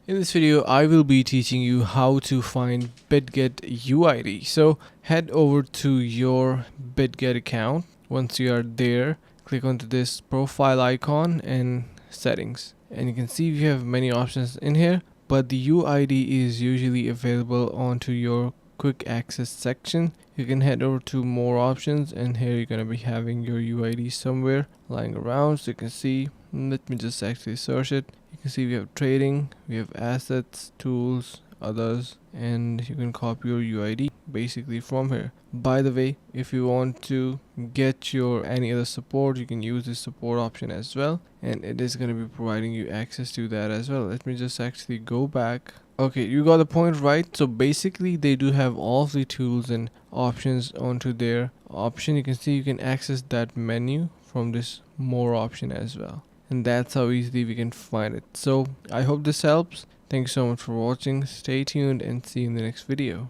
In this video, I will be teaching you how to find Bitget UID. So head over to your Bitget account. Once you are there, click onto this profile icon and settings. And you can see you have many options in here, but the UID is usually available onto your quick access section. You can head over to more options, and here you're going to be having your UID somewhere lying around. So you can see, let me just actually search it. You can see we have trading, we have assets, tools, others, and you can copy your UID basically from here. By the way, if you want to get your any other support, you can use this support option as well, and it is going to be providing you access to that as well. Let me just actually go back. Okay, you got the point, right? So basically they do have all of the tools and options onto their option. You can see you can access that menu from this more option as well, and that's how easily we can find it. So I hope this helps. Thanks so much for watching. Stay tuned and see you in the next video.